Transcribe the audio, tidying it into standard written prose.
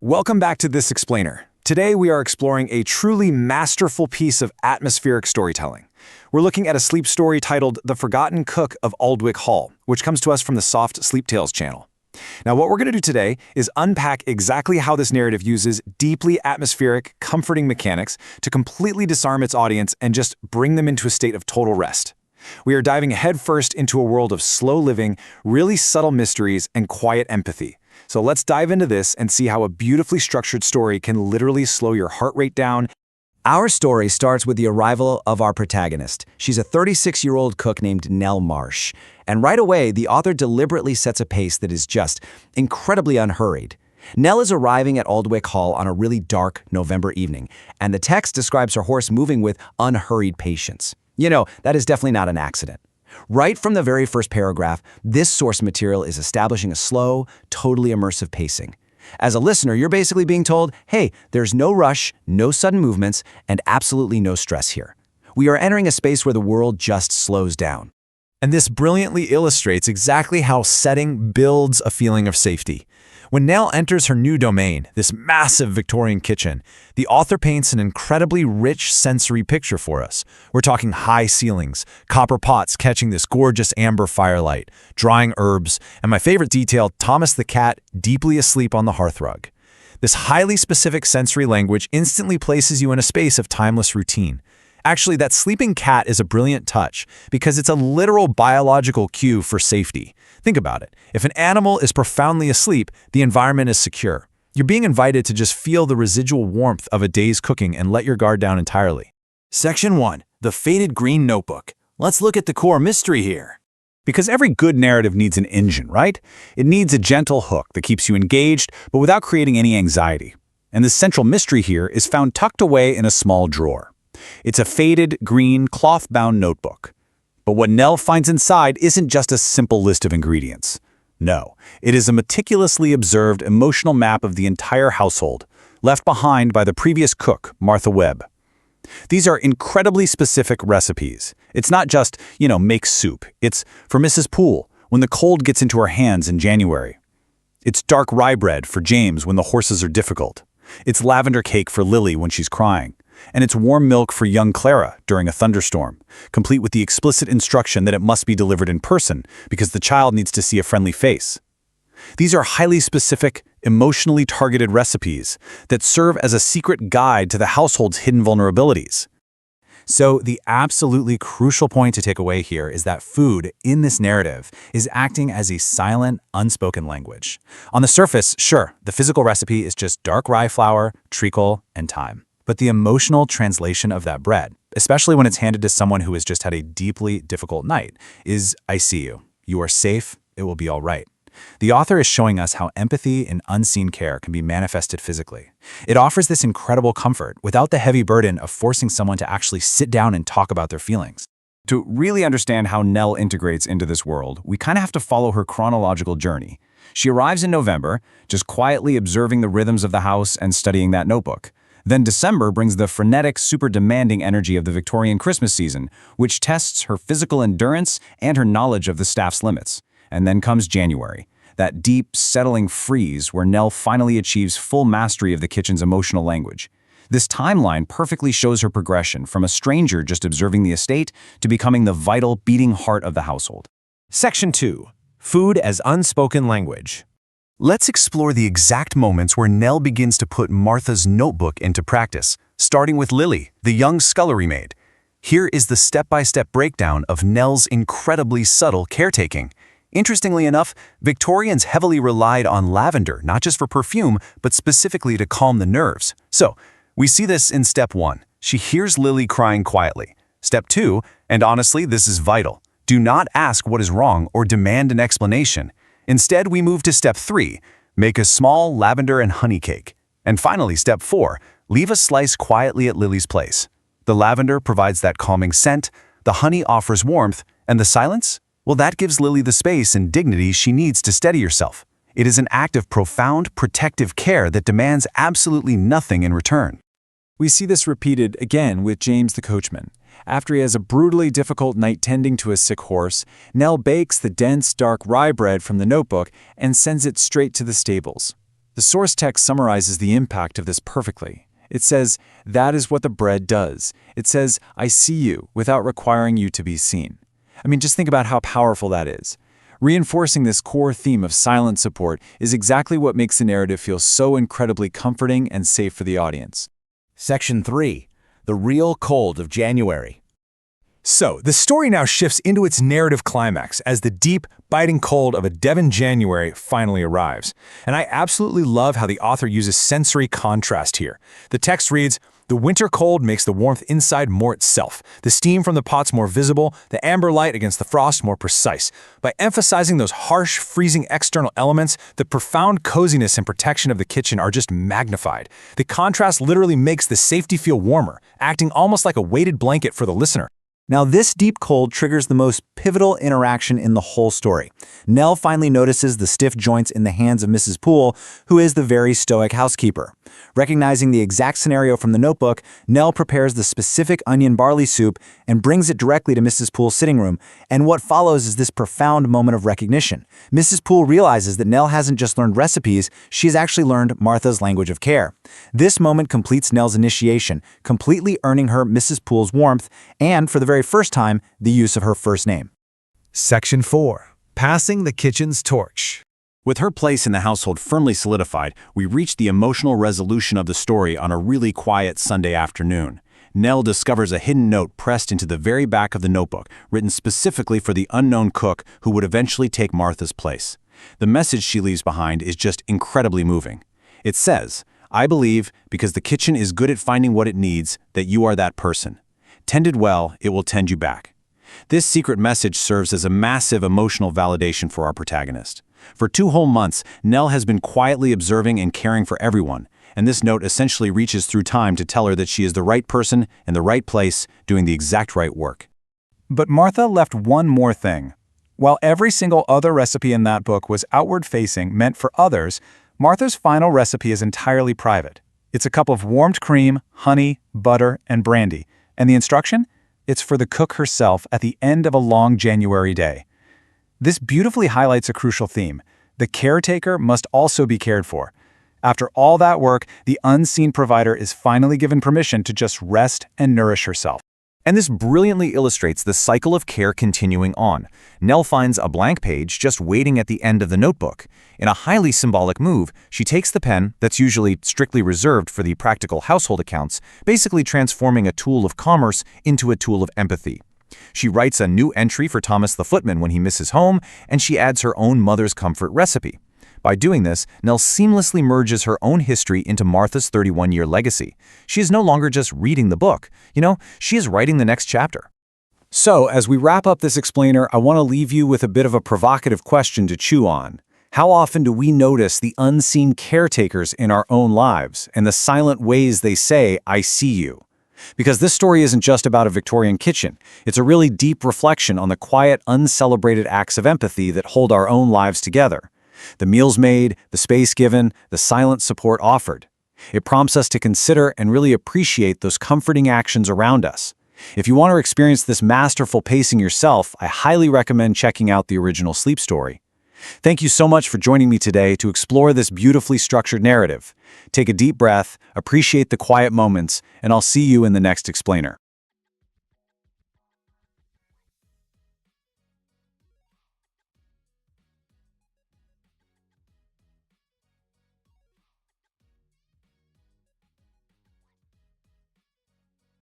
Welcome back to This Explainer. Today we are exploring a truly masterful piece of atmospheric storytelling. We're looking at a sleep story titled The Forgotten Cook of Aldwick Hall, which comes to us from the Soft Sleep Tales channel. Now what we're going to do today is unpack exactly how this narrative uses deeply atmospheric, comforting mechanics to completely disarm its audience and just bring them into a state of total rest. We are diving headfirst into a world of slow living, really subtle mysteries, and quiet empathy. So let's dive into this and see how a beautifully structured story can literally slow your heart rate down. Our story starts with the arrival of our protagonist. She's a 36-year-old cook named Nell Marsh. And right away, the author deliberately sets a pace that is just incredibly unhurried. Nell is arriving at Aldwick Hall on a really dark November evening, and the text describes her horse moving with unhurried patience. You know, that is definitely not an accident. Right from the very first paragraph, this source material is establishing a slow, totally immersive pacing. As a listener, you're basically being told, hey, there's no rush, no sudden movements, and absolutely no stress here. We are entering a space where the world just slows down. And this brilliantly illustrates exactly how setting builds a feeling of safety. When Nell enters her new domain, this massive Victorian kitchen, the author paints an incredibly rich sensory picture for us. We're talking high ceilings, copper pots catching this gorgeous amber firelight, drying herbs, and my favorite detail, Thomas the cat deeply asleep on the hearthrug. This highly specific sensory language instantly places you in a space of timeless routine. Actually, that sleeping cat is a brilliant touch because it's a literal biological cue for safety. Think about it. If an animal is profoundly asleep, the environment is secure. You're being invited to just feel the residual warmth of a day's cooking and let your guard down entirely. Section 1. The Faded Green Notebook. Let's look at the core mystery here. Because every good narrative needs an engine, right? It needs a gentle hook that keeps you engaged, but without creating any anxiety. And the central mystery here is found tucked away in a small drawer. It's a faded, green, cloth-bound notebook. But what Nell finds inside isn't just a simple list of ingredients. No, it is a meticulously observed emotional map of the entire household, left behind by the previous cook, Martha Webb. These are incredibly specific recipes. It's not just, make soup. It's for Mrs. Poole, when the cold gets into her hands in January. It's dark rye bread for James when the horses are difficult. It's lavender cake for Lily when she's crying. And it's warm milk for young Clara during a thunderstorm, complete with the explicit instruction that it must be delivered in person because the child needs to see a friendly face. These are highly specific, emotionally targeted recipes that serve as a secret guide to the household's hidden vulnerabilities. So the absolutely crucial point to take away here is that food in this narrative is acting as a silent, unspoken language. On the surface, sure, the physical recipe is just dark rye flour, treacle, and thyme. But the emotional translation of that bread, especially when it's handed to someone who has just had a deeply difficult night, is, I see you. You are safe. It will be all right. The author is showing us how empathy and unseen care can be manifested physically. It offers this incredible comfort without the heavy burden of forcing someone to actually sit down and talk about their feelings. To really understand how Nell integrates into this world, we kind of have to follow her chronological journey. She arrives in November, just quietly observing the rhythms of the house and studying that notebook. Then December brings the frenetic, super demanding energy of the Victorian Christmas season, which tests her physical endurance and her knowledge of the staff's limits. And then comes January, that deep, settling freeze where Nell finally achieves full mastery of the kitchen's emotional language. This timeline perfectly shows her progression from a stranger just observing the estate to becoming the vital, beating heart of the household. Section 2. Food as Unspoken Language. Let's explore the exact moments where Nell begins to put Martha's notebook into practice, starting with Lily, the young scullery maid. Here is the step-by-step breakdown of Nell's incredibly subtle caretaking. Interestingly enough, Victorians heavily relied on lavender, not just for perfume, but specifically to calm the nerves. So, we see this in step 1. She hears Lily crying quietly. Step 2, and honestly, this is vital. Do not ask what is wrong or demand an explanation. Instead, we move to step 3, make a small lavender and honey cake. And finally, step 4, leave a slice quietly at Lily's place. The lavender provides that calming scent, the honey offers warmth, and the silence? Well, that gives Lily the space and dignity she needs to steady herself. It is an act of profound, protective care that demands absolutely nothing in return. We see this repeated again with James the coachman. After he has a brutally difficult night tending to a sick horse, Nell bakes the dense, dark rye bread from the notebook and sends it straight to the stables. The source text summarizes the impact of this perfectly. It says, "That is what the bread does." It says, "I see you," without requiring you to be seen. I mean, just think about how powerful that is. Reinforcing this core theme of silent support is exactly what makes the narrative feel so incredibly comforting and safe for the audience. Section 3. The Real Cold of January. So, the story now shifts into its narrative climax as the deep, biting cold of a Devon January finally arrives. And I absolutely love how the author uses sensory contrast here. The text reads, "The winter cold makes the warmth inside more itself, the steam from the pots more visible, the amber light against the frost more precise. By emphasizing those harsh, freezing external elements, the profound coziness and protection of the kitchen are just magnified. The contrast literally makes the safety feel warmer, acting almost like a weighted blanket for the listener." Now, this deep cold triggers the most pivotal interaction in the whole story. Nell finally notices the stiff joints in the hands of Mrs. Poole, who is the very stoic housekeeper. Recognizing the exact scenario from the notebook, Nell prepares the specific onion barley soup and brings it directly to Mrs. Poole's sitting room, and what follows is this profound moment of recognition. Mrs. Poole realizes that Nell hasn't just learned recipes, she has actually learned Martha's language of care. This moment completes Nell's initiation, completely earning her Mrs. Poole's warmth, and for the very first time, the use of her first name. Section 4. Passing the kitchen's torch. With her place in the household firmly solidified, we reach the emotional resolution of the story on a really quiet Sunday afternoon. Nell discovers a hidden note pressed into the very back of the notebook, written specifically for the unknown cook who would eventually take Martha's place. The message she leaves behind is just incredibly moving. It says, "I believe, because the kitchen is good at finding what it needs, that you are that person. Tended well, it will tend you back." This secret message serves as a massive emotional validation for our protagonist. For 2 whole months, Nell has been quietly observing and caring for everyone, and this note essentially reaches through time to tell her that she is the right person in the right place, doing the exact right work. But Martha left one more thing. While every single other recipe in that book was outward-facing, meant for others, Martha's final recipe is entirely private. It's a cup of warmed cream, honey, butter, and brandy. And the instruction? It's for the cook herself at the end of a long January day. This beautifully highlights a crucial theme. The caretaker must also be cared for. After all that work, the unseen provider is finally given permission to just rest and nourish herself. And this brilliantly illustrates the cycle of care continuing on. Nell finds a blank page just waiting at the end of the notebook. In a highly symbolic move, she takes the pen that's usually strictly reserved for the practical household accounts, basically transforming a tool of commerce into a tool of empathy. She writes a new entry for Thomas the footman when he misses home, and she adds her own mother's comfort recipe. By doing this, Nell seamlessly merges her own history into Martha's 31-year legacy. She is no longer just reading the book. She is writing the next chapter. So, as we wrap up this explainer, I want to leave you with a bit of a provocative question to chew on. How often do we notice the unseen caretakers in our own lives and the silent ways they say, "I see you"? Because this story isn't just about a Victorian kitchen. It's a really deep reflection on the quiet, uncelebrated acts of empathy that hold our own lives together. The meals made, the space given, the silent support offered. It prompts us to consider and really appreciate those comforting actions around us. If you want to experience this masterful pacing yourself, I highly recommend checking out the original Sleep Story. Thank you so much for joining me today to explore this beautifully structured narrative. Take a deep breath, appreciate the quiet moments, and I'll see you in the next explainer.